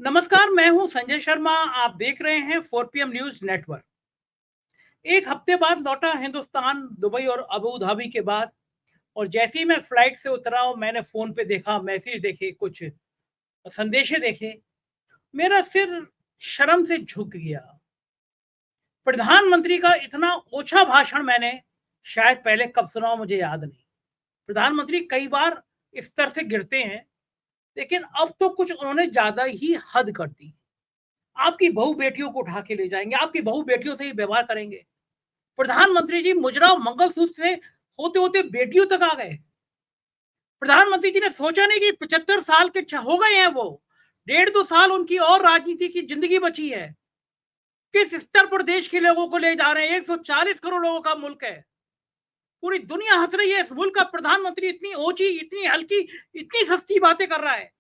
नमस्कार, मैं हूं संजय शर्मा। आप देख रहे हैं 4 PM न्यूज नेटवर्क। एक हफ्ते बाद लौटा हिंदुस्तान दुबई और अबू धाबी के बाद। और जैसे ही मैं फ्लाइट से उतरा और मैंने फोन पे देखा, मैसेज देखे, कुछ संदेशे देखे, मेरा सिर शर्म से झुक गया। प्रधानमंत्री का इतना ओछा भाषण मैंने शायद पहले कब सुना हो, मुझे याद नहीं। प्रधानमंत्री कई बार इस स्तर से गिरते हैं, लेकिन अब तो कुछ उन्होंने ज्यादा ही हद कर दी। आपकी बहू बेटियों को उठा के ले जाएंगे, आपकी बहू बेटियों से ही व्यवहार करेंगे। प्रधानमंत्री जी मुजरा मंगलसूत्र से होते होते बेटियों तक आ गए। प्रधानमंत्री जी ने सोचा नहीं कि 75 साल के हो गए हैं वो, 1.5-2 साल उनकी और राजनीति की जिंदगी बची है। किस स्तर पर देश के लोगों को ले जा रहे हैं। 140 करोड़ लोगों का मुल्क है, पूरी दुनिया हंस रही है। इस मुल्क का प्रधानमंत्री इतनी ऊंची, इतनी हल्की, इतनी सस्ती बातें कर रहा है,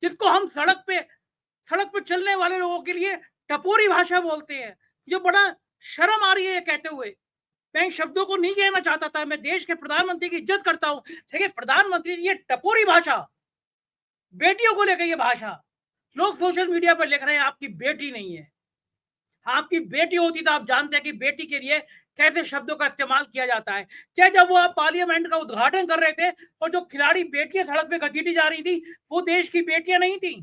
जिसको हम सड़क पे चलने वाले लोगों के लिए टपोरी भाषा बोलते हैं। जो बड़ा शर्म आ रही है ये कहते हुए। मैं इन शब्दों को नहीं कहना चाहता था, मैं देश के प्रधानमंत्री की इज्जत करता हूं, लेकिन प्रधानमंत्री ये टपोरी भाषा, बेटियों को लेकर ये भाषा, लोग सोशल मीडिया पर लिख रहे हैं आपकी बेटी नहीं है। आपकी बेटी होती तो आप जानते हैं कि बेटी के लिए कैसे शब्दों का इस्तेमाल किया जाता है। क्या जब वो आप पार्लियामेंट का उद्घाटन कर रहे थे और जो खिलाड़ी बेटियां सड़क पे घसीटी जा रही थी, वो देश की बेटियां नहीं थी?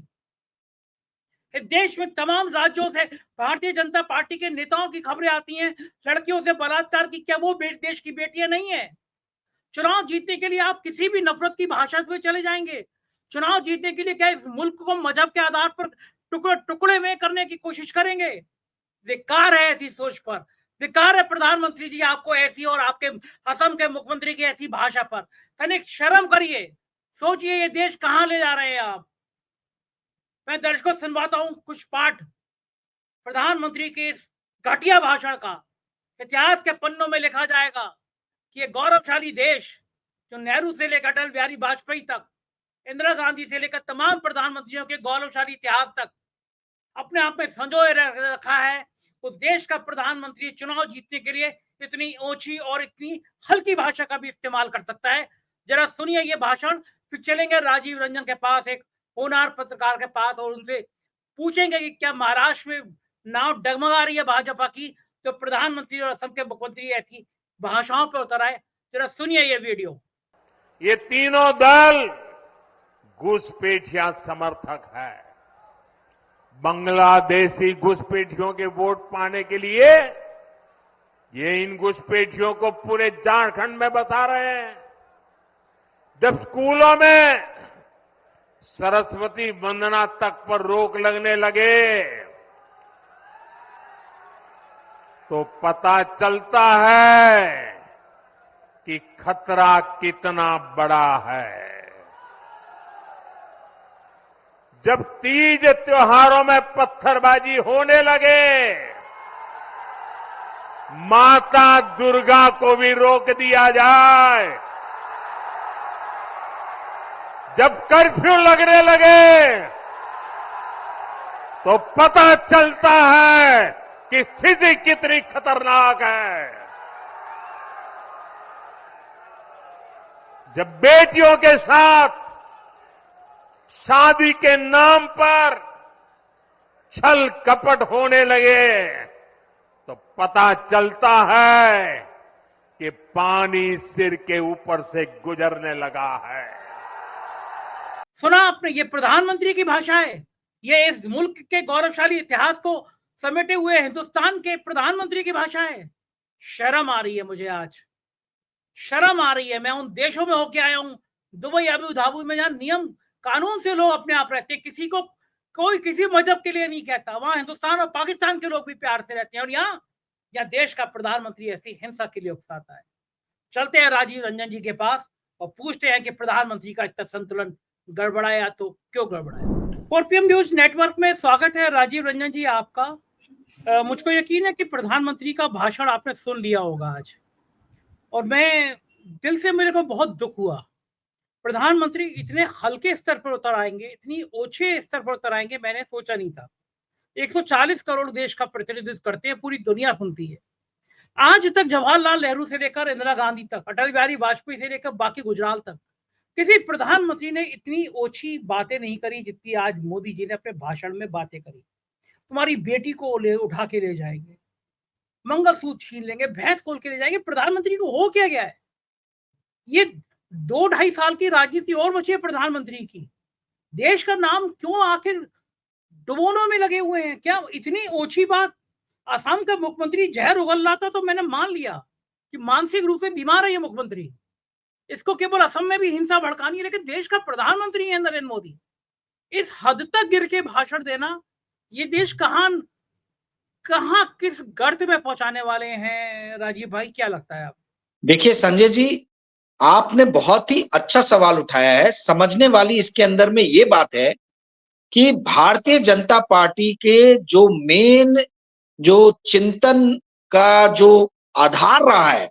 देश में तमाम राज्यों से भारतीय जनता पार्टी के नेताओं की खबरें आती हैं लड़कियों से बलात्कार की। क्या वो देश की बेटियां नहीं है? चुनाव जीतने के लिए आप किसी भी नफरत की भाषा पे चले जाएंगे? चुनाव जीतने के लिए क्या इस मुल्क को मजहब के आधार पर टुकड़े टुकड़े में करने की कोशिश करेंगे? धिक्कार है ऐसी सोच पर। धिक्कार है प्रधानमंत्री जी आपको ऐसी, और आपके असम के मुख्यमंत्री की ऐसी भाषा पर। तनिक शर्म करिए, सोचिए ये देश कहां ले जा रहे हैं आप। मैं दर्शकों सुनवाता हूं कुछ पाठ प्रधानमंत्री के इस घटिया भाषण का। इतिहास के पन्नों में लिखा जाएगा कि ये गौरवशाली देश, जो नेहरू से लेकर अटल बिहारी वाजपेयी तक, इंदिरा गांधी से लेकर तमाम प्रधानमंत्रियों के गौरवशाली इतिहास तक अपने आप में संजोए रखा है, उस देश का प्रधानमंत्री चुनाव जीतने के लिए इतनी ऊंची और इतनी हल्की भाषा का भी इस्तेमाल कर सकता है। जरा सुनिए ये भाषण, फिर चलेंगे राजीव रंजन के पास, एक होनहार पत्रकार के पास, और उनसे पूछेंगे कि क्या महाराष्ट्र में नाव डगमगा रही है भाजपा की, तो प्रधानमंत्री और असम के मुख्यमंत्री ऐसी भाषाओं पर उतर आए। जरा सुनिए ये वीडियो। ये तीनों दल घुसपैठिया समर्थक है। बांग्लादेशी घुसपैठियों के वोट पाने के लिए ये इन घुसपैठियों को पूरे झारखंड में बसा रहे हैं। जब स्कूलों में सरस्वती वंदना तक पर रोक लगने लगे तो पता चलता है कि खतरा कितना बड़ा है। जब तीज त्योहारों में पत्थरबाजी होने लगे, माता दुर्गा को भी रोक दिया जाए। जब कर्फ्यू लगने लगे तो पता चलता है कि स्थिति कितनी खतरनाक है। जब बेटियों के साथ शादी के नाम पर छल कपट होने लगे तो पता चलता है कि पानी सिर के ऊपर से गुजरने लगा है। सुना आपने, ये प्रधानमंत्री की भाषा है। ये इस मुल्क के गौरवशाली इतिहास को समेटे हुए हिंदुस्तान के प्रधानमंत्री की भाषा है। शर्म आ रही है मुझे, आज शर्म आ रही है। मैं उन देशों में होके आया हूं, दुबई, अबू धाबी में, जहां नियम कानून से लोग अपने आप रहते हैं, किसी को कोई किसी मजहब के लिए नहीं कहता। वहां हिंदुस्तान और पाकिस्तान के लोग भी प्यार से रहते हैं, और यहाँ देश का प्रधानमंत्री ऐसी हिंसा के लिए उकसाता है। चलते हैं राजीव रंजन जी के पास और पूछते हैं कि प्रधानमंत्री का इतना संतुलन गड़बड़ाया तो क्यों गड़बड़ाया। 4 PM न्यूज नेटवर्क में स्वागत है राजीव रंजन जी आपका। मुझको यकीन है कि प्रधानमंत्री का भाषण आपने सुन लिया होगा आज, और मैं दिल से, मेरे को बहुत दुख हुआ। प्रधानमंत्री इतने हल्के स्तर पर उतर आएंगे, इतनी ओछे स्तर पर उतर आएंगे, मैंने सोचा नहीं था। 140 करोड़ देश का प्रतिनिधित्व करते हैं, पूरी दुनिया सुनती है। आज तक जवाहरलाल नेहरू से लेकर इंदिरा गांधी तक, अटल बिहारी वाजपेयी से लेकर बाकी गुजराल तक, किसी प्रधानमंत्री ने इतनी ओछी बातें नहीं करी जितनी आज मोदी जी ने अपने भाषण में बातें करी। तुम्हारी बेटी को ले उठा के ले जाएंगे, मंगलसूत्र छीन लेंगे, भैंस खोल के ले जाएंगे। प्रधानमंत्री को हो क्या गया है? ये 2 ढाई साल की राजनीति और बची है प्रधानमंत्री की। देश का नाम क्यों आखिर डुबोनों में लगे हुए हैं? क्या इतनी ओछी बात? असम का मुख्यमंत्री जहर उगल रहा था तो मैंने मान लिया कि मानसिक रूप से बीमार है ये मुख्यमंत्री, इसको केवल असम में भी हिंसा भड़कानी है, लेकिन देश का प्रधानमंत्री है नरेंद्र मोदी। इस हद तक गिर के भाषण देना, ये देश कहां कहां किस गर्त में पहुंचाने वाले हैं? राजीव भाई, क्या लगता है आप? देखिए संजय जी, आपने बहुत ही अच्छा सवाल उठाया है। समझने वाली इसके अंदर में ये बात है कि भारतीय जनता पार्टी के जो मेन जो चिंतन का जो आधार रहा है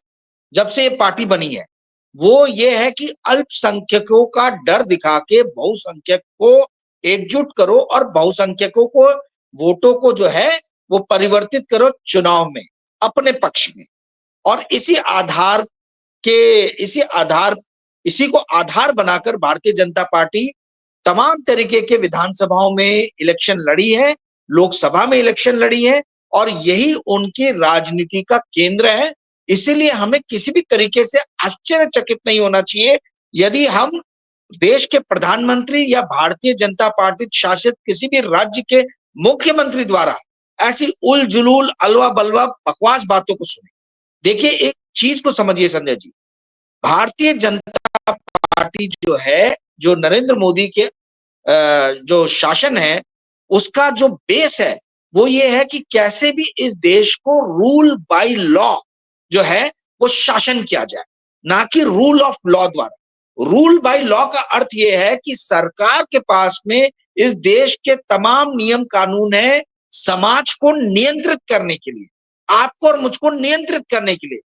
जब से ये पार्टी बनी है, वो ये है कि अल्पसंख्यकों का डर दिखा के बहुसंख्यक को एकजुट करो और बहुसंख्यकों को वोटों को जो है वो परिवर्तित करो चुनाव में अपने पक्ष में। और इसी को आधार बनाकर भारतीय जनता पार्टी तमाम तरीके के विधानसभाओं में इलेक्शन लड़ी है, लोकसभा में इलेक्शन लड़ी है, और यही उनकी राजनीति का केंद्र है। इसीलिए हमें किसी भी तरीके से आश्चर्यचकित नहीं होना चाहिए यदि हम देश के प्रधानमंत्री या भारतीय जनता पार्टी शासित किसी भी राज्य के मुख्यमंत्री द्वारा ऐसी उल जुलूल अलवा बलवा बकवास बातों को सुने। देखिए, एक चीज को समझिए संजय जी, भारतीय जनता पार्टी जो है, जो नरेंद्र मोदी के जो शासन है, उसका जो बेस है वो ये है कि कैसे भी इस देश को रूल बाय लॉ जो है वो शासन किया जाए, ना कि रूल ऑफ लॉ द्वारा। रूल बाय लॉ का अर्थ ये है कि सरकार के पास में इस देश के तमाम नियम कानून है समाज को नियंत्रित करने के लिए, आपको और मुझको नियंत्रित करने के लिए।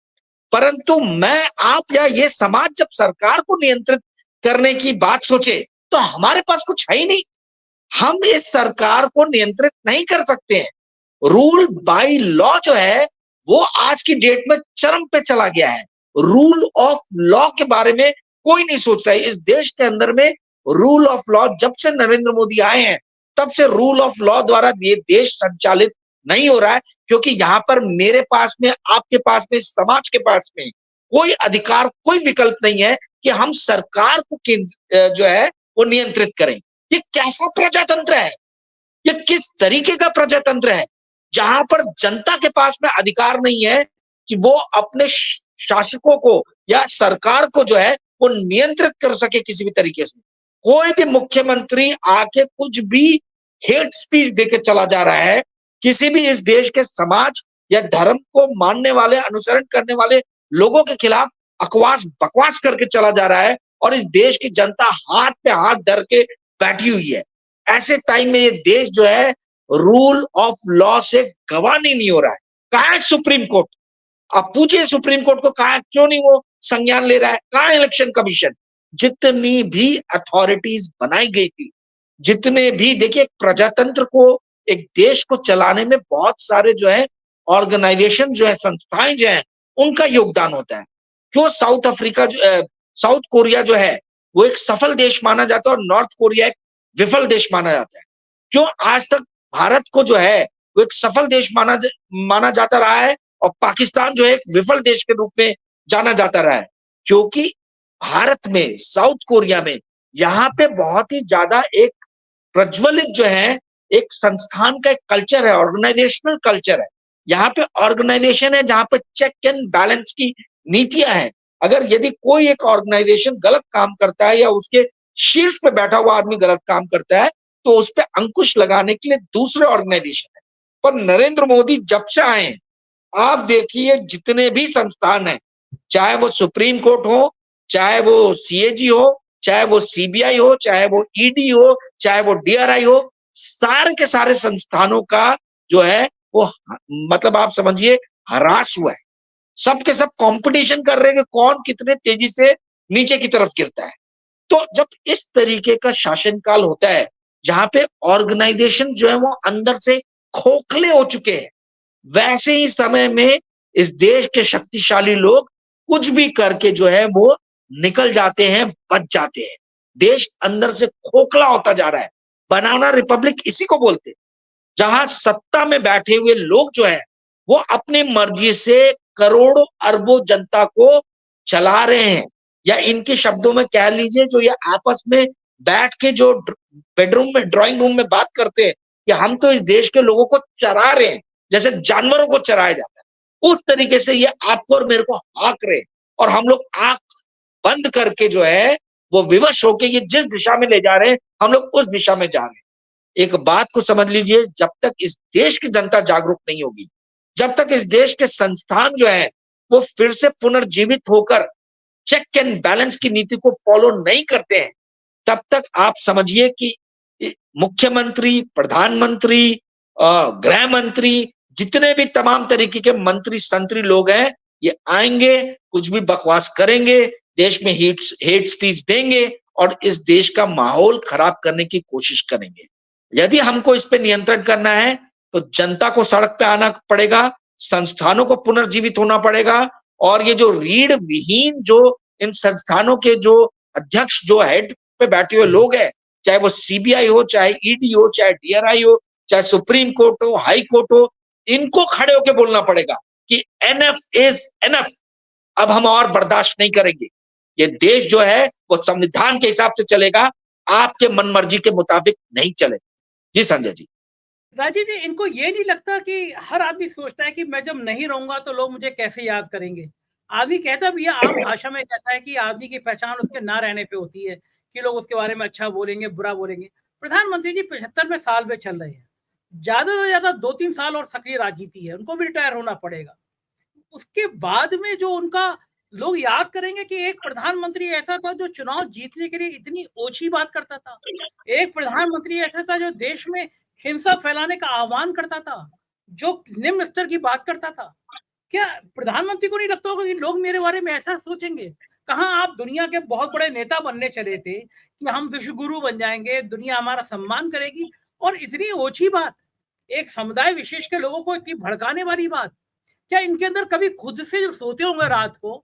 परंतु मैं, आप या ये समाज जब सरकार को नियंत्रित करने की बात सोचे तो हमारे पास कुछ है ही नहीं, हम इस सरकार को नियंत्रित नहीं कर सकते हैं। रूल बाय लॉ जो है वो आज की डेट में चरम पे चला गया है। रूल ऑफ लॉ के बारे में कोई नहीं सोच रहा है इस देश के अंदर में। रूल ऑफ लॉ जब से नरेंद्र मोदी आए हैं तब से रूल ऑफ लॉ द्वारा ये देश संचालित नहीं हो रहा है, क्योंकि यहां पर मेरे पास में, आपके पास में, समाज के पास में कोई अधिकार, कोई विकल्प नहीं है कि हम सरकार को जो है वो नियंत्रित करें। ये कैसा प्रजातंत्र है? ये किस तरीके का प्रजातंत्र है जहां पर जनता के पास में अधिकार नहीं है कि वो अपने शासकों को या सरकार को जो है वो नियंत्रित कर सके किसी भी तरीके से। कोई भी मुख्यमंत्री आके कुछ भी हेट स्पीच देके चला जा रहा है, किसी भी इस देश के समाज या धर्म को मानने वाले, अनुसरण करने वाले लोगों के खिलाफ अकवास बकवास करके चला जा रहा है, और इस देश की जनता हाथ पे हाथ धर के बैठी हुई है। ऐसे टाइम में ये देश जो है रूल ऑफ लॉ से गवानी नहीं हो रहा है। कहां है सुप्रीम कोर्ट? आप पूछिए सुप्रीम कोर्ट को, कहा क्यों नहीं वो संज्ञान ले रहा है? कहां है इलेक्शन कमीशन? जितनी भी अथॉरिटीज बनाई गई थी, जितने भी, देखिए, प्रजातंत्र को, एक देश को चलाने में बहुत सारे जो है ऑर्गेनाइजेशन जो है, संस्थाएं जो है, उनका योगदान होता है। क्यों साउथ कोरिया जो है वो एक सफल देश माना जाता है और नॉर्थ कोरिया एक विफल देश माना जाता है? क्यों आज तक भारत को जो है वो एक सफल देश माना जाता रहा है और पाकिस्तान जो है एक विफल देश के रूप में जाना जाता रहा है? क्योंकि भारत में, साउथ कोरिया में, यहाँ पे बहुत ही ज्यादा एक प्रज्वलित जो है एक संस्थान का एक कल्चर है, ऑर्गेनाइजेशनल कल्चर है। यहाँ पे ऑर्गेनाइजेशन है जहां पे चेक एंड बैलेंस की नीतियां हैं। अगर यदि कोई एक ऑर्गेनाइजेशन गलत काम करता है या उसके शीर्ष पे बैठा हुआ आदमी गलत काम करता है तो उस पर अंकुश लगाने के लिए दूसरे ऑर्गेनाइजेशन है। पर नरेंद्र मोदी जब से आए हैं, आप देखिए जितने भी संस्थान हैं, चाहे वो सुप्रीम कोर्ट हो, चाहे वो सीएजी हो, चाहे वो सीबीआई हो, चाहे वो ईडी हो, चाहे वो डीआरआई हो, सारे के सारे संस्थानों का जो है वो, मतलब आप समझिए, ह्रास हुआ है। सब के सब कंपटीशन कर रहे हैं कि कौन कितने तेजी से नीचे की तरफ गिरता है। तो जब इस तरीके का शासनकाल होता है जहां पे ऑर्गेनाइजेशन जो है वो अंदर से खोखले हो चुके हैं, वैसे ही समय में इस देश के शक्तिशाली लोग कुछ भी करके जो है वो निकल जाते हैं, बच जाते हैं। देश अंदर से खोखला होता जा रहा है। बनाना रिपब्लिक इसी को बोलते हैं, जहां सत्ता में बैठे हुए लोग जो है वो अपनी मर्जी से करोड़ों अरबों जनता को चला रहे हैं, या इनके शब्दों में कह लीजिए जो ये आपस में बैठ के जो बेडरूम में, ड्राइंग रूम में बात करते हैं कि हम तो इस देश के लोगों को चरा रहे हैं, जैसे जानवरों को चराया जाता है, उस तरीके से ये आपको और मेरे को हाँक रहे हैं, और हम लोग आंख बंद करके जो है वो विवश होके ये जिस दिशा में ले जा रहे हैं हम लोग उस दिशा में जा रहे हैं। एक बात को समझ लीजिए, जब तक इस देश की जनता जागरूक नहीं होगी, जब तक इस देश के संस्थान जो है वो फिर से पुनर्जीवित होकर चेक एंड बैलेंस की नीति को फॉलो नहीं करते हैं, तब तक आप समझिए कि मुख्यमंत्री, प्रधानमंत्री, गृह मंत्री, जितने भी तमाम तरीके के मंत्री संतरी लोग हैं, ये आएंगे, कुछ भी बकवास करेंगे, देश में हेट स्पीच देंगे और इस देश का माहौल खराब करने की कोशिश करेंगे। यदि हमको इस पे नियंत्रण करना है तो जनता को सड़क पे आना पड़ेगा, संस्थानों को पुनर्जीवित होना पड़ेगा, और ये जो रीढ़ विहीन जो इन संस्थानों के जो अध्यक्ष, जो हेड पे बैठे हुए लोग हैं, चाहे वो सीबीआई हो, चाहे ईडी हो, चाहे डीआरआई हो, चाहे सुप्रीम कोर्ट हो, हाई कोर्ट हो, इनको खड़े होकर बोलना पड़ेगा कि एनएफ इज एनएफ, अब हम और बर्दाश्त नहीं करेंगे। ये देश जो है वो संविधान के हिसाब से चलेगा, आपके मन मर्जी के मुताबिक नहीं चलेगा। जी संजय जी। राजीव जी, इनको ये नहीं लगता कि हर आदमी सोचता है कि मैं जब नहीं रहूंगा तो लोग मुझे कैसे याद करेंगे? आदमी कहता भी है, आम भाषा में कहता है कि आदमी की पहचान उसके ना रहने पे होती है, कि लोग उसके बारे में अच्छा बोलेंगे, बुरा बोलेंगे। प्रधानमंत्री जी 75वें साल में चल रहे हैं, ज्यादा से ज्यादा 2-3 साल और सक्रिय राजनीति है, उनको भी रिटायर होना पड़ेगा। उसके बाद में जो उनका लोग याद करेंगे कि एक प्रधानमंत्री ऐसा था जो चुनाव जीतने के लिए इतनी ओछी बात करता था, एक प्रधानमंत्री ऐसा था जो देश में हिंसा फैलाने का आह्वान करता था, जो निम्न स्तर की बात करता था। क्या प्रधानमंत्री को नहीं लगता होगा कि लोग मेरे बारे में ऐसा सोचेंगे? कहाँ आप दुनिया के बहुत बड़े नेता बनने चले थे कि हम विश्व गुरु बन जाएंगे, दुनिया हमारा सम्मान करेगी, और इतनी ओछी बात, एक समुदाय विशेष के लोगों को इतनी भड़काने वाली बात। क्या इनके अंदर कभी खुद से जब सोते होंगे रात को,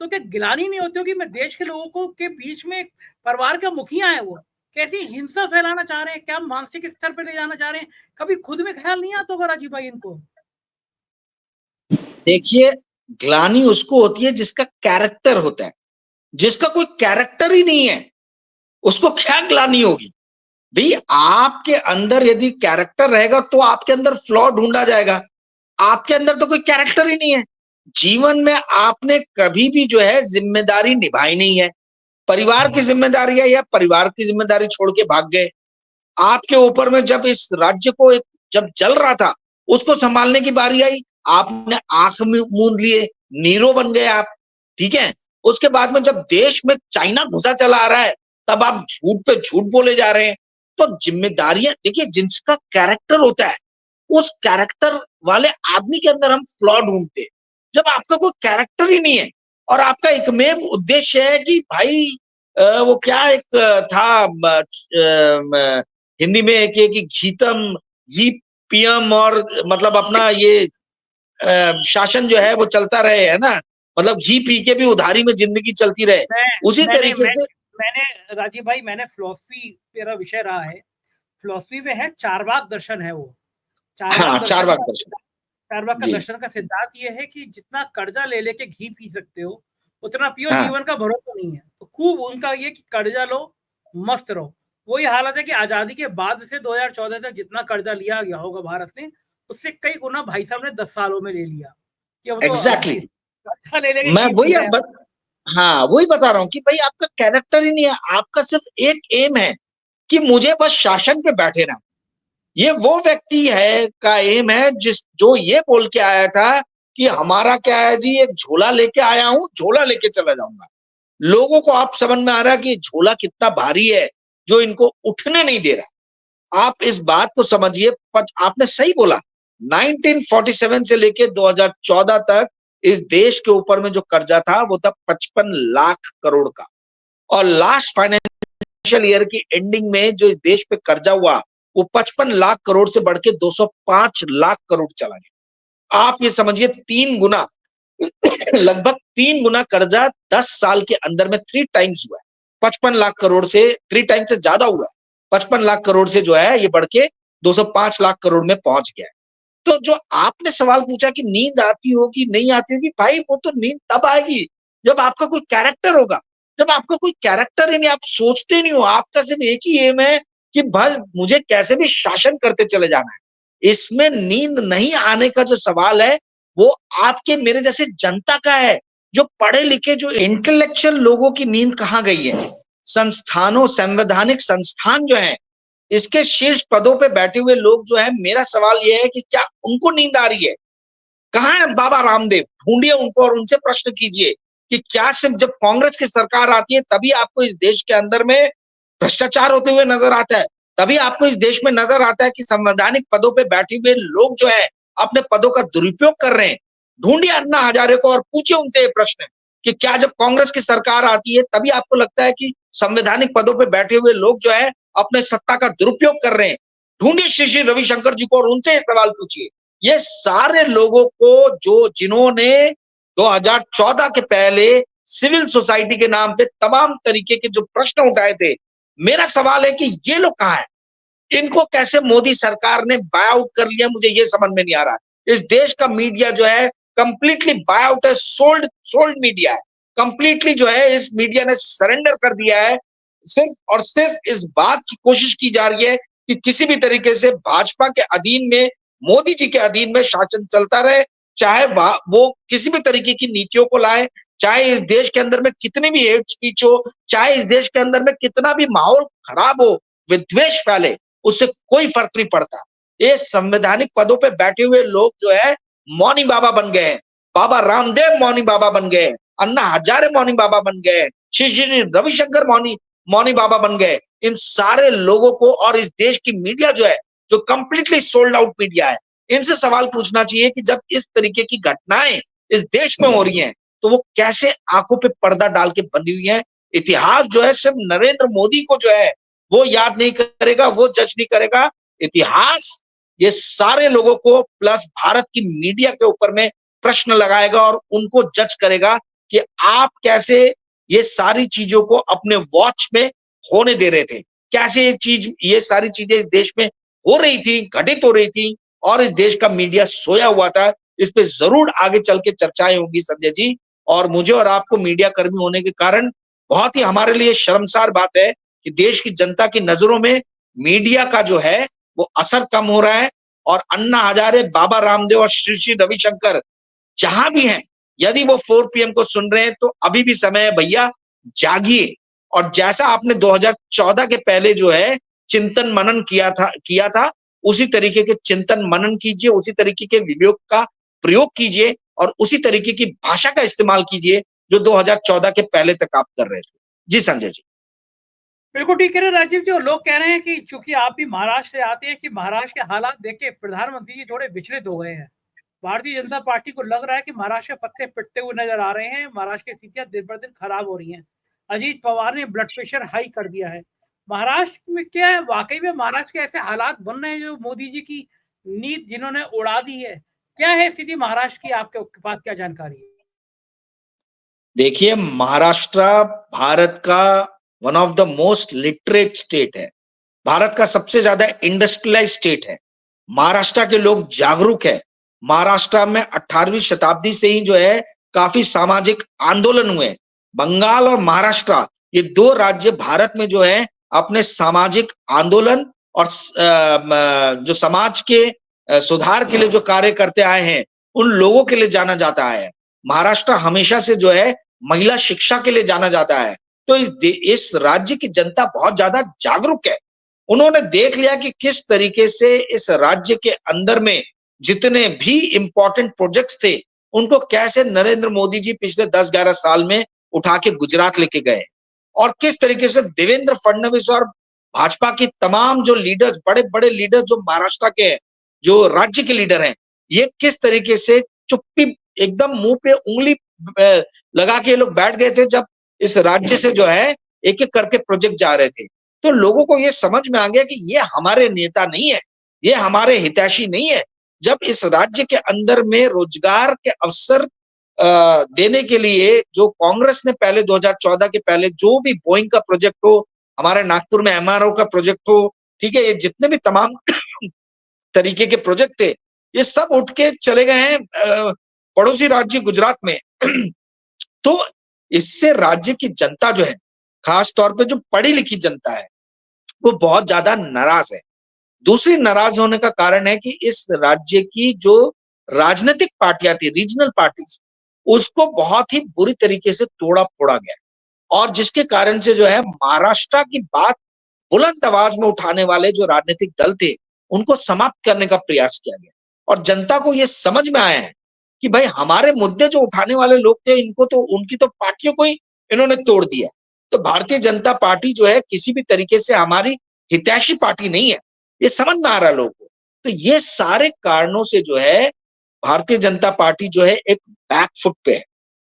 तो क्या गिलानी नहीं होती होगी मैं देश के लोगों को के बीच में परिवार का मुखिया है, वो कैसी हिंसा फैलाना चाह रहे हैं, क्या मानसिक स्तर पे ले जाना चाह रहे हैं? कभी खुद में ख्याल नहीं आता होगा राजीव भाई इनको? देखिए, ग्लानी उसको होती है जिसका कैरेक्टर होता है, जिसका कोई कैरेक्टर ही नहीं है उसको क्या ग्लानी होगी? भाई, आपके अंदर यदि कैरेक्टर रहेगा तो आपके अंदर फ्लॉ ढूंढा जाएगा। आपके अंदर तो कोई कैरेक्टर ही नहीं है। जीवन में आपने कभी भी जो है जिम्मेदारी निभाई नहीं है, परिवार की जिम्मेदारी है या परिवार की जिम्मेदारी छोड़ के भाग गए। आपके ऊपर में जब इस राज्य को जब चल रहा था, उसको संभालने की बारी आई, आपने आंख मूंद लिए, नीरो बन गए आप, ठीक है। उसके बाद में जब देश में चाइना घुसा चला आ रहा है, तब आप झूठ पे झूठ बोले जा रहे हैं। तो जिम्मेदारियां देखिए, जिसका कैरेक्टर होता है उस कैरेक्टर वाले आदमी के अंदर हम फ्लॉ ढूंढते हैं। जब आपका कोई कैरेक्टर ही नहीं है और आपका एकमेव उद्देश्य है कि भाई वो क्या एक था हिंदी में एक कि घीतम घी पियम, और मतलब अपना ये शासन जो है वो चलता रहे, है ना, मतलब घी पी के भी उधारी में जिंदगी चलती रहे, उसी मैंने तरीके से। मैंने राजीव भाई, मैंने फिलॉसफी मेरा विषय रहा है, फिलॉसफी में है चारवाक दर्शन है वो। हाँ, चार बाग दर्शन। चारवाक का जी। दर्शन का सिद्धांत ये है कि जितना कर्जा ले लेके घी पी सकते हो उतना पियो, हाँ, जीवन का भरोसा नहीं है। तो खूब उनका ये कि कर्जा लो, मस्त रहो। वही हालत है कि आजादी के बाद से 2014 तक जितना कर्जा लिया गया होगा भारत ने, उससे कई गुना भाई साहब ने 10 सालों में ले लिया, कि अब तो एग्जैक्टली। कर्जा ले लेके मैं घी पी वही रहे हैं। हाँ, वही बता रहा हूँ कि भाई आपका कैरेक्टर ही नहीं है, आपका सिर्फ एक एम है कि मुझे बस शासन पे बैठे रहना। ये वो व्यक्ति है का एम है जो ये बोल के आया था कि हमारा क्या है जी, एक झोला लेके आया हूं, झोला लेके चला जाऊंगा। लोगों को आप समझ में आ रहा है कि झोला कितना भारी है जो इनको उठने नहीं दे रहा। आप इस बात को समझिए, आपने सही बोला, 1947 से लेके 2014 तक इस देश के ऊपर में जो कर्जा था वो था 55 लाख करोड़ का, और लास्ट फाइनेंशियल ईयर की एंडिंग में जो इस देश पे कर्जा हुआ वो 55 लाख करोड़ से बढ़ के 205 लाख करोड़ चला गया। आप ये समझिए 3 गुना लगभग 3 गुना कर्जा 10 साल के अंदर में 3 टाइम्स हुआ है। 55 लाख करोड़ से 3 टाइम्स से ज्यादा हुआ है। 55 लाख करोड़ से जो है ये बढ़ के 205 लाख करोड़ में पहुंच गया है। तो जो आपने सवाल पूछा कि नींद आती होगी नहीं आती होगी, भाई वो तो नींद तब आएगी जब आपका कोई कैरेक्टर होगा। जब आपका कोई कैरेक्टर ही नहीं, आप सोचते नहीं हो, आपका सिर्फ एक ही एम है कि भाई मुझे कैसे भी शासन करते चले जाना है। इसमें नींद नहीं आने का जो सवाल है वो आपके मेरे जैसे जनता का है, जो पढ़े लिखे जो इंटेलेक्चुअल लोगों की नींद कहाँ गई है। संस्थानों, संवैधानिक संस्थान जो है, इसके शीर्ष पदों पे बैठे हुए लोग जो है, मेरा सवाल यह है कि क्या उनको नींद आ रही है? कहाँ है बाबा रामदेव? ढूंढिए उनको और उनसे प्रश्न कीजिए कि क्या सिर्फ जब कांग्रेस की सरकार आती है तभी आपको इस देश के अंदर में भ्रष्टाचार होते हुए नजर आता है? तभी आपको इस देश में नजर आता है कि संवैधानिक पदों पे बैठे हुए लोग जो है अपने पदों का दुरुपयोग कर रहे हैं? ढूंढिए अन्ना हजारे को और पूछिए उनसे ये प्रश्न कि क्या जब कांग्रेस की सरकार आती है तभी आपको लगता है कि संवैधानिक पदों पे बैठे हुए लोग जो है अपने सत्ता का दुरुपयोग कर रहे हैं? ढूंढिए श्री श्री रविशंकर जी को और उनसे सवाल पूछिए। ये सारे लोगों को जो जिन्होंने 2014 के पहले सिविल सोसाइटी के नाम पे तमाम तरीके के जो प्रश्न उठाए थे, मेरा सवाल है कि ये लोग कहाँ हैं? इनको कैसे मोदी सरकार ने बाय आउट कर लिया, मुझे ये समझ में नहीं आ रहा। इस देश का मीडिया जो है कंप्लीटली बाय आउट है, सोल्ड सोल्ड मीडिया है। कंप्लीटली जो है इस मीडिया ने सरेंडर कर दिया है। सिर्फ और सिर्फ इस बात की कोशिश की जा रही है कि किसी भी तरीके से भाजपा के अधीन में, मोदी जी के अधीन में शासन चलता रहे, चाहे वो किसी भी तरीके की नीतियों को लाए, चाहे इस देश के अंदर में कितनी भी हेट स्पीच हो, चाहे इस देश के अंदर में कितना भी माहौल खराब हो, विद्वेष फैले, उससे कोई फर्क नहीं पड़ता। ये संवैधानिक पदों पे बैठे हुए लोग जो है मौनी बाबा बन गए हैं। बाबा रामदेव मौनी बाबा बन गए, अन्ना हजारे मौनी बाबा बन गए, श्री श्री रविशंकर मौनी मौनी बाबा बन गए। इन सारे लोगों को और इस देश की मीडिया जो है, जो कंप्लीटली सोल्ड आउट मीडिया है, इनसे सवाल पूछना चाहिए कि जब इस तरीके की घटनाएं इस देश में हो रही हैं तो वो कैसे आंखों पे पर्दा डाल के बंधी हुई हैं। इतिहास जो है सिर्फ नरेंद्र मोदी को जो है वो याद नहीं करेगा, वो जज नहीं करेगा। इतिहास ये सारे लोगों को प्लस भारत की मीडिया के ऊपर में प्रश्न लगाएगा और उनको जज करेगा कि आप कैसे ये सारी चीजों को अपने वॉच में होने दे रहे थे, कैसे ये सारी चीजें इस देश में हो रही थी, घटित हो रही थी और इस देश का मीडिया सोया हुआ था। इस पे जरूर आगे चल के चर्चाएं होंगी संजय जी। और मुझे और आपको मीडिया कर्मी होने के कारण बहुत ही हमारे लिए शर्मसार बात है कि देश की जनता की नजरों में मीडिया का जो है वो असर कम हो रहा है। और अन्ना हजारे, बाबा रामदेव और श्री श्री रविशंकर जहां भी हैं, यदि वो 4 PM को सुन रहे हैं तो अभी भी समय है भैया, जागिए। और जैसा आपने 2014 के पहले जो है चिंतन मनन किया था उसी तरीके के चिंतन मनन कीजिए, उसी तरीके के विवेक का प्रयोग कीजिए और उसी तरीके की भाषा का इस्तेमाल कीजिए जो 2014 के पहले तक आप कर रहे थे। जी संजय जी। बिल्कुल ठीक कह रहे हैं राजीव जी। और लोग कह रहे हैं कि चूंकि आप भी महाराष्ट्र से आते हैं कि महाराष्ट्र के हालात देख के प्रधानमंत्री जी थोड़े विचलित हो गए हैं। भारतीय जनता पार्टी को लग रहा है कि महाराष्ट्र के पत्ते पिटते हुए नजर आ रहे हैं। महाराष्ट्र की स्थितियां दिन पर दिन खराब हो रही हैं। अजीत पवार ने ब्लड प्रेशर हाई कर दिया है। महाराष्ट्र में क्या है, वाकई में महाराष्ट्र के ऐसे हालात बन रहे हैं जो मोदी जी की नींद जिन्होंने उड़ा दी है? क्या है स्थिति महाराष्ट्र की, आपके पास क्या जानकारी है? देखिए, महाराष्ट्र भारत का one of the most literate state है, भारत का सबसे ज्यादा इंडस्ट्रियलाइज स्टेट है। महाराष्ट्र के लोग जागरूक है। महाराष्ट्र में 18वीं शताब्दी से ही जो है काफी सामाजिक आंदोलन हुए। बंगाल और महाराष्ट्र ये दो राज्य भारत में जो है अपने सामाजिक आंदोलन और जो समाज के सुधार के लिए जो कार्य करते आए हैं उन लोगों के लिए जाना जाता है। महाराष्ट्र हमेशा से जो है महिला शिक्षा के लिए जाना जाता है। तो इस राज्य की जनता बहुत ज्यादा जागरूक है। उन्होंने देख लिया कि किस तरीके से इस राज्य के अंदर में जितने भी इंपॉर्टेंट प्रोजेक्ट्स थे उनको कैसे नरेंद्र मोदी जी पिछले 10-11 साल में उठा के गुजरात लेके गए और किस तरीके से देवेंद्र फडणवीस और भाजपा की तमाम जो लीडर्स, बड़े बड़े लीडर्स जो महाराष्ट्र के हैं, जो राज्य के लीडर हैं, ये किस तरीके से चुप्पी एकदम मुंह पे उंगली लगा के ये लोग बैठ गए थे जब इस राज्य से जो है एक एक करके प्रोजेक्ट जा रहे थे। तो लोगों को ये समझ में आ गया कि ये हमारे नेता नहीं है, ये हमारे हितैषी नहीं है। जब इस राज्य के अंदर में रोजगार के अवसर देने के लिए जो कांग्रेस ने पहले 2014 के पहले जो भी बोइंग का प्रोजेक्ट हो, हमारे नागपुर में एमआरओ का प्रोजेक्ट हो, ठीक है, ये जितने भी तमाम तरीके के प्रोजेक्ट थे, ये सब उठ के चले गए हैं पड़ोसी राज्य गुजरात में। तो इससे राज्य की जनता जो है, खास तौर पे जो पढ़ी लिखी जनता है, वो बहुत ज्यादा नाराज है। दूसरी नाराज होने का कारण है कि इस राज्य की जो राजनीतिक पार्टियां थी, रीजनल पार्टीज, उसको बहुत ही बुरी तरीके से तोड़ा फोड़ा गया और जिसके कारण से जो है महाराष्ट्र की बात बुलंद आवाज में उठाने वाले जो राजनीतिक दल थे, उनको समाप्त करने का प्रयास किया गया और जनता को यह समझ में आया है कि भाई हमारे मुद्दे जो उठाने वाले लोग थे, इनको तो उनकी तो पार्टियों को ही इन्होंने तोड़ दिया। तो भारतीय जनता पार्टी जो है किसी भी तरीके से हमारी हितैषी पार्टी नहीं है, ये समझ में आ रहा है लोगों को। तो ये सारे कारणों से जो है भारतीय जनता पार्टी जो है एक बैक फुट पे है,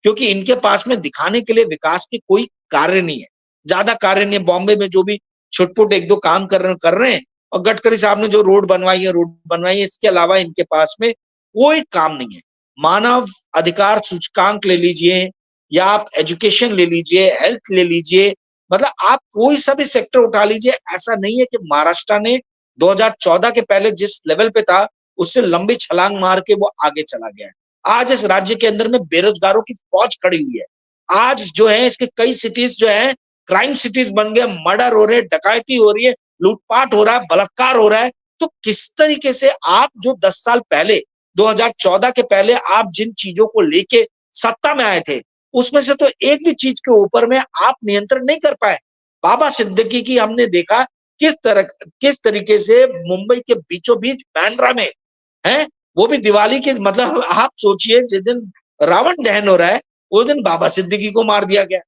क्योंकि इनके पास में दिखाने के लिए विकास के कोई कार्य नहीं है, ज्यादा कार्य नहीं है। बॉम्बे में जो भी छुटपुट एक दो काम कर रहे हैं और गडकरी साहब ने जो रोड बनवाई है, इसके अलावा इनके पास में कोई काम नहीं है। मानव अधिकार सूचकांक ले लीजिए या आप एजुकेशन ले लीजिए, हेल्थ ले लीजिए, मतलब आप कोई सा भी सेक्टर उठा लीजिए, ऐसा नहीं है कि महाराष्ट्र ने 2014 के पहले जिस लेवल पे था उससे लंबी छलांग मार के वो आगे चला गया है। आज इस राज्य के अंदर में बेरोजगारों की फौज खड़ी हुई है। आज जो है इसके कई सिटीज जो है क्राइम सिटीज बन गए, मर्डर हो रहे, डकैती हो रही है, लूटपाट हो रहा है, बलात्कार हो रहा है। तो किस तरीके से आप जो 10 साल पहले 2014 के पहले आप जिन चीजों को लेके सत्ता में आए थे, उसमें से तो एक भी चीज के ऊपर में आप नियंत्रण नहीं कर पाए। बाबा सिद्दीकी की हमने देखा किस तरीके से मुंबई के बीचों बीच बांद्रा में है, वो भी दिवाली के, मतलब आप सोचिए जिस दिन रावण दहन हो रहा है उस दिन बाबा सिद्दीकी को मार दिया गया,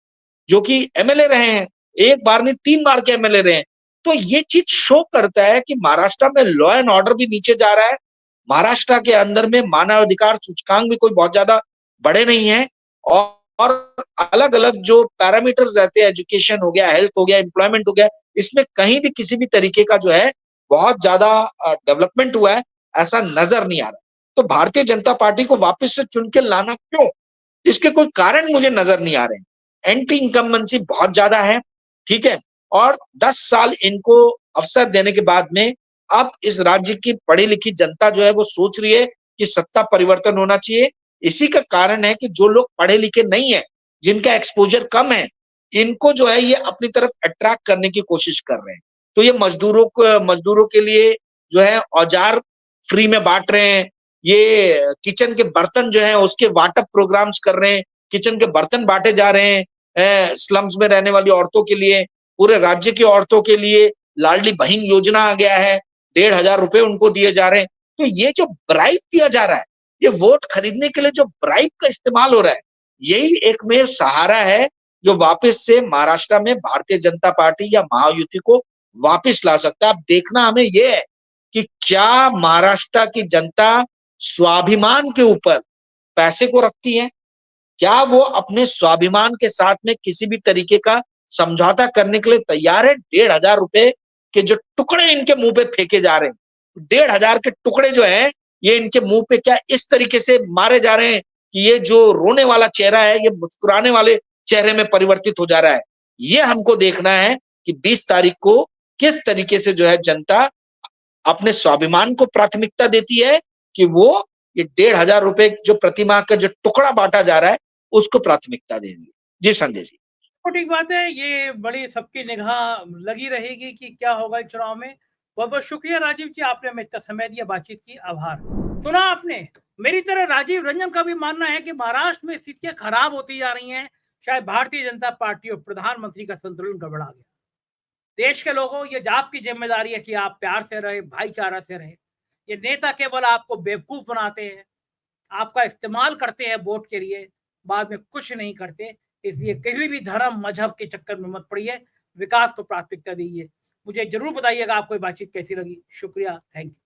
जो कि एमएलए रहे हैं, एक बार नहीं 3 बार के एमएलए रहे हैं। तो ये चीज शो करता है कि महाराष्ट्र में लॉ एंड ऑर्डर भी नीचे जा रहा है, महाराष्ट्र के अंदर में मानवाधिकार सूचकांक भी कोई बहुत ज्यादा बड़े नहीं है और अलग अलग जो पैरामीटर्स रहते हैं, एजुकेशन हो गया, हेल्थ हो गया, एम्प्लॉयमेंट हो गया, इसमें कहीं भी किसी भी तरीके का जो है बहुत ज्यादा डेवलपमेंट हुआ है ऐसा नजर नहीं आ रहा। तो भारतीय जनता पार्टी को वापस से चुन के लाना क्यों, इसके कोई कारण मुझे नजर नहीं आ रहे हैं। एंटी इनकम्बेंसी बहुत ज्यादा है, ठीक है, और 10 साल इनको अवसर देने के बाद में अब इस राज्य की पढ़ी लिखी जनता जो है वो सोच रही है कि सत्ता परिवर्तन होना चाहिए। इसी का कारण है कि जो लोग पढ़े लिखे नहीं है, जिनका एक्सपोजर कम है, इनको जो है ये अपनी तरफ अट्रैक्ट करने की कोशिश कर रहे हैं। तो ये मजदूरों के लिए जो है औजार फ्री में बांट रहे हैं, ये किचन के बर्तन जो है उसके वाटअप प्रोग्राम्स कर रहे हैं, किचन के बर्तन बांटे जा रहे हैं स्लम्स में रहने वाली औरतों के लिए, पूरे राज्य की औरतों के लिए लाडली बहन योजना आ गया है, 1,500 रुपए उनको दिए जा रहे हैं। तो ये जो ब्राइब दिया जा रहा है, ये वोट खरीदने के लिए जो ब्राइब का इस्तेमाल हो रहा है, यही एकमेव सहारा है जो वापस से महाराष्ट्र में भारतीय जनता पार्टी या महायुति को वापस ला सकता है। अब देखना हमें यह है कि क्या महाराष्ट्र की जनता स्वाभिमान के ऊपर पैसे को रखती है, क्या वो अपने स्वाभिमान के साथ में किसी भी तरीके का समझौता करने के लिए तैयार है। 1,500 रुपए के जो टुकड़े इनके मुंह पे फेंके जा रहे हैं, 1,500 के टुकड़े जो है ये इनके मुंह पे क्या इस तरीके से मारे जा रहे हैं कि ये जो रोने वाला चेहरा है ये मुस्कुराने वाले चेहरे में परिवर्तित हो जा रहा है। ये हमको देखना है कि 20 तारीख को किस तरीके से जो है जनता अपने स्वाभिमान को प्राथमिकता देती है कि वो ये 1,500 रुपए जो प्रतिमा का जो टुकड़ा बांटा जा रहा है उसको प्राथमिकता देंगे। जी संजय जी। तो ठीक बात है, ये बड़ी सबकी निगाह लगी रहेगी कि क्या होगा इस चुनाव में। बहुत बहुत शुक्रिया राजीव जी, आपने हमें इतना समय दिया, बातचीत की, आभार। सुना आपने, मेरी तरह राजीव रंजन का भी मानना है कि महाराष्ट्र में स्थितियां खराब होती जा रही हैं, शायद भारतीय जनता पार्टी और प्रधानमंत्री का संतुलन गड़बड़ा गया। देश के लोगों, ये आपकी जिम्मेदारी है कि आप प्यार से रहे, भाईचारा से रहे। ये नेता केवल आपको बेवकूफ बनाते हैं, आपका इस्तेमाल करते हैं वोट के लिए, बाद में कुछ नहीं करते। इसलिए कभी भी धर्म मजहब के चक्कर में मत पड़िए, विकास को प्राथमिकता दीजिए। मुझे जरूर बताइएगा आपको ये बातचीत कैसी लगी। शुक्रिया, थैंक यू।